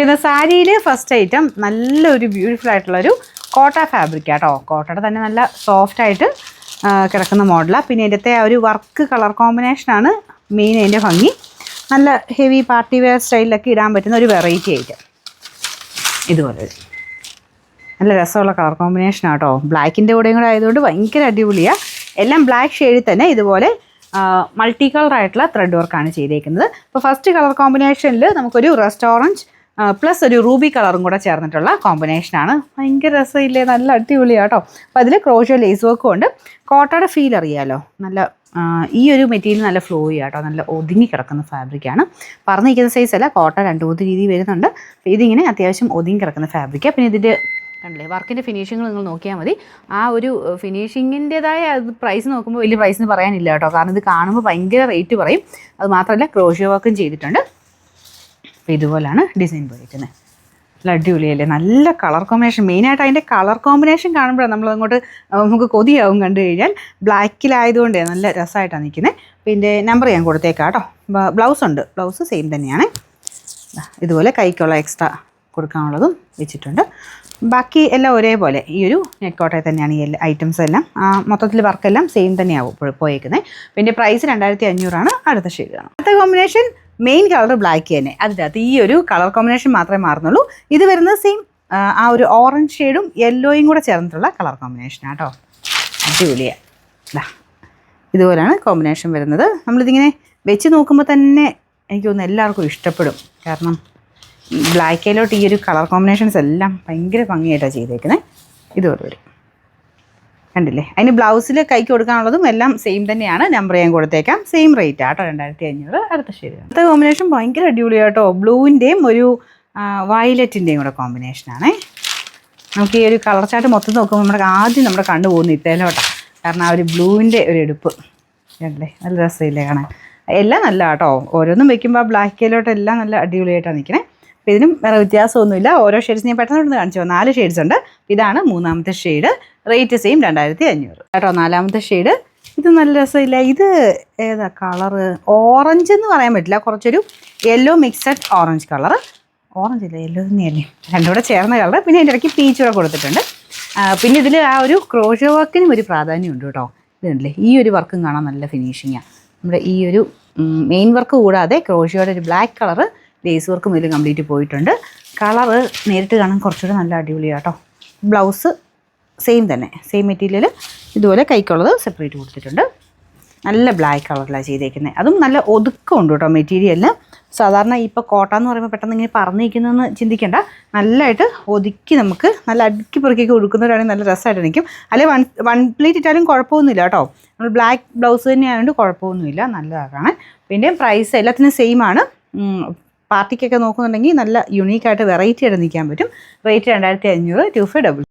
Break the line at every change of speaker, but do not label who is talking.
ഇത് സാരിയിൽ first item നല്ലൊരു ബ്യൂട്ടിഫുൾ ആയിട്ടുള്ളൊരു കോട്ട ഫാബ്രിക് ആട്ടോ. കോട്ടയുടെ തന്നെ നല്ല സോഫ്റ്റ് ആയിട്ട് കിടക്കുന്ന മോഡലാണ്. പിന്നെ ഇതിൻ്റെ ആ ഒരു വർക്ക് കളർ കോമ്പിനേഷനാണ് മെയിൻ അതിൻ്റെ ഭംഗി. നല്ല ഹെവി പാർട്ടി വെയർ സ്റ്റൈലിലൊക്കെ ഇടാൻ പറ്റുന്ന ഒരു വെറൈറ്റി ആയിട്ട് ഇതുപോലെ നല്ല രസമുള്ള കളർ കോമ്പിനേഷൻ ആട്ടോ. ബ്ലാക്കിൻ്റെ കൂടെയും കൂടെ ആയതുകൊണ്ട് ഭയങ്കര അടിപൊളിയാണ്. എല്ലാം ബ്ലാക്ക് ഷെയ്ഡിൽ തന്നെ ഇതുപോലെ മൾട്ടി കളർ ആയിട്ടുള്ള ത്രെഡ് വർക്കാണ് ചെയ്തേക്കുന്നത്. അപ്പോൾ ഫസ്റ്റ് കളർ കോമ്പിനേഷനിൽ നമുക്കൊരു റസ്റ്റ് ഓറഞ്ച് പ്ലസ് ഒരു റൂബി കളറും കൂടെ ചേർന്നിട്ടുള്ള കോമ്പിനേഷനാണ്. ഭയങ്കര രസമില്ലേ, നല്ല അടിപൊളിയാണ് കേട്ടോ. അപ്പോൾ അതിൽ ക്രോഷ്യോ ലേസ് വർക്കും ഉണ്ട്. കോട്ടയുടെ ഫീൽ അറിയാമല്ലോ, നല്ല ഈ ഒരു മെറ്റീരിയൽ നല്ല ഫ്ലോ ചെയ്യുക കേട്ടോ. നല്ല ഒതുങ്ങി കിടക്കുന്ന ഫാബ്രിക്കാണ്. പറഞ്ഞിരിക്കുന്ന സൈസ് അല്ല, കോട്ട 2-3 രീതി വരുന്നുണ്ട്. അപ്പോൾ ഇതിങ്ങനെ അത്യാവശ്യം ഒതുങ്ങി കിടക്കുന്ന ഫാബ്രിക്കാണ്. പിന്നെ ഇതിൻ്റെ കണ്ടില്ലേ വർക്കിൻ്റെ ഫിനിഷിങ് നിങ്ങൾ നോക്കിയാൽ മതി. ആ ഒരു ഫിനിഷിങ്ങിൻ്റെതായ പ്രൈസ് നോക്കുമ്പോൾ വലിയ പ്രൈസിന് പറയാനില്ല കേട്ടോ. കാരണം ഇത് കാണുമ്പോൾ ഭയങ്കര റേറ്റ് പറയും. അത് മാത്രമല്ല ക്രോഷ്യോ വർക്കും ചെയ്തിട്ടുണ്ട്. അപ്പോൾ ഇതുപോലാണ് ഡിസൈൻ പോയിരിക്കുന്നത്. നല്ല അടിപൊളിയല്ലേ, നല്ല കളർ കോമ്പിനേഷൻ. മെയിനായിട്ട് അതിൻ്റെ കളർ കോമ്പിനേഷൻ കാണുമ്പോഴാണ് നമുക്ക് കൊതിയാവും കണ്ടു കഴിഞ്ഞാൽ. ബ്ലാക്കിലായതുകൊണ്ട് നല്ല രസമായിട്ടാണ് നിൽക്കുന്നത്. പിന്നെ നമ്പർ ഞാൻ കൊടുത്തേക്കാം കേട്ടോ. ബ്ലൗസ് ഉണ്ട്, ബ്ലൗസ് സെയിം തന്നെയാണ്. ഇതുപോലെ കൈക്കുള്ള എക്സ്ട്രാ കൊടുക്കാനുള്ളതും വെച്ചിട്ടുണ്ട്. ബാക്കി എല്ലാം ഒരേപോലെ ഈ ഒരു നെറ്റ് കോട്ടയിൽ തന്നെയാണ് ഈ ഐറ്റംസ് എല്ലാം. മൊത്തത്തിൽ വർക്കെല്ലാം സെയിം തന്നെയാവും പോയേക്കുന്നത്. പിന്നെ പ്രൈസ് 2500 അടുത്ത ഷെയ്ഡാണ്. അടുത്ത കോമ്പിനേഷൻ മെയിൻ കളർ ബ്ലാക്ക് തന്നെ. അതിനകത്ത് ഈ ഒരു കളർ കോമ്പിനേഷൻ മാത്രമേ മാറുന്നുള്ളൂ. ഇത് വരുന്നത് സെയിം ആ ഒരു ഓറഞ്ച് ഷെയ്ഡും യെല്ലോയും കൂടെ ചേർന്നിട്ടുള്ള കളർ കോമ്പിനേഷനാണ് കേട്ടോ. അടിപൊളിയാണ്. ഇതുപോലെയാണ് കോമ്പിനേഷൻ വരുന്നത്. നമ്മളിതിങ്ങനെ വെച്ച് നോക്കുമ്പോൾ തന്നെ എനിക്ക് തോന്നുന്നു എല്ലാവർക്കും ഇഷ്ടപ്പെടും. കാരണം ബ്ലാക്കിലോട്ട് ഈ ഒരു കളർ കോമ്പിനേഷൻസ് എല്ലാം ഭയങ്കര ഭംഗിയായിട്ടാണ് ചെയ്തേക്കുന്നത്. ഇതുപോലെ വരും, കണ്ടില്ലേ. അതിന് ബ്ലൗസിൽ കൈക്ക് കൊടുക്കാനുള്ളതും എല്ലാം സെയിം തന്നെയാണ്. നമ്പർ ഞാൻ കൊടുത്തേക്കാം. സെയിം റേറ്റ് ആട്ടോ, 2500 അടുത്ത ഷെയ്ഡ്. അടുത്ത കോമ്പിനേഷൻ ഭയങ്കര അടിപൊളിയാട്ടോ. ബ്ലൂവിൻ്റെയും ഒരു വയലറ്റിൻ്റെയും കൂടെ കോമ്പിനേഷനാണേ. നമുക്ക് ഈ ഒരു കളർ ചാർട്ട് മൊത്തം നോക്കുമ്പോൾ ആദ്യം നമ്മുടെ കണ്ടു പോകുന്നു ഇത്തേലോട്ടാണ്. കാരണം ആ ഒരു ബ്ലൂവിൻ്റെ ഒരു എടുപ്പ് കണ്ടില്ലേ, നല്ല രസമില്ലേ കാണാൻ. എല്ലാം നല്ല കേട്ടോ. ഓരോന്നും വെക്കുമ്പോൾ ആ ബ്ലാക്കിലോട്ട് എല്ലാം നല്ല അടിപൊളിയായിട്ടാണ് നിൽക്കണേ. അപ്പോൾ ഇതിനും വേറെ വ്യത്യാസമൊന്നുമില്ല. ഓരോ ഷെയ്ഡ്സ് ഞാൻ പെട്ടെന്ന് കാണിച്ചു. 4 ഷെയ്ഡ്സ് ഉണ്ട്. ഇതാണ് 3ാമത്തെ ഷെയ്ഡ്. റേറ്റ് സെയിം 2500 കേട്ടോ. 4ാമത്തെ ഷെയ്ഡ് ഇത് നല്ല രസമില്ല. ഇത് ഏതാ കളറ്? ഓറഞ്ച് എന്ന് പറയാൻ പറ്റില്ല, കുറച്ചൊരു yellow mixed orange colour. Orange ഇല്ല, യെല്ലോ തന്നെയല്ലേ, രണ്ടും കൂടെ ചേർന്ന കളർ. പിന്നെ അതിൻ്റെ ഇടയ്ക്ക് പീച്ച് കൂടെ കൊടുത്തിട്ടുണ്ട്. പിന്നെ ഇതിൽ ആ ഒരു ക്രോഷ്യോ വർക്കിനും ഒരു പ്രാധാന്യമുണ്ട് കേട്ടോ. ഇതുണ്ടല്ലേ, ഈ ഒരു വർക്കും കാണാൻ നല്ല ഫിനിഷിങ്ങാണ്. നമ്മുടെ ഈ ഒരു മെയിൻ വർക്ക് കൂടാതെ ക്രോഷ്യോയുടെ ഒരു ബ്ലാക്ക് കളറ് ലേസ് വർക്കും ഇതിൽ കംപ്ലീറ്റ് പോയിട്ടുണ്ട്. കളറ് നേരിട്ട് കാണാൻ കുറച്ചുകൂടെ നല്ല അടിപൊളിയാണ് കേട്ടോ. ബ്ലൗസ് സെയിം തന്നെ, സെയിം മെറ്റീരിയൽ. ഇതുപോലെ കൈക്കുള്ളത് സെപ്പറേറ്റ് കൊടുത്തിട്ടുണ്ട്. നല്ല ബ്ലാക്ക് കളറിലാണ് ചെയ്തേക്കുന്നത്. അതും നല്ല ഒതുക്കമുണ്ട് കേട്ടോ മെറ്റീരിയലിന്. സാധാരണ ഇപ്പോൾ കോട്ട എന്ന് പറയുമ്പോൾ പെട്ടെന്ന് ഇങ്ങനെ പറഞ്ഞിരിക്കുന്നതെന്ന് ചിന്തിക്കേണ്ട. നല്ലതായിട്ട് ഒതുക്കി നമുക്ക് നല്ല അടുക്കി പെറുക്കിയൊക്കെ കൊടുക്കുന്നവരാണെങ്കിൽ നല്ല രസമായിട്ട് നിൽക്കും. അല്ലെങ്കിൽ വൺ പ്ലേറ്റ് ഇട്ടാലും കുഴപ്പമൊന്നുമില്ല കേട്ടോ. നമ്മൾ ബ്ലാക്ക് ബ്ലൗസ് തന്നെ ആയതുകൊണ്ട് കുഴപ്പമൊന്നുമില്ല, നല്ലതാണ്. പിന്നെ പ്രൈസ് എല്ലാത്തിനും സെയിം ആണ്. പാർട്ടിക്കൊക്കെ നോക്കുന്നുണ്ടെങ്കിൽ നല്ല യുണീക്കായിട്ട് വെറൈറ്റി ആയിട്ട് നിൽക്കാൻ പറ്റും. റേറ്റ് 2500 2500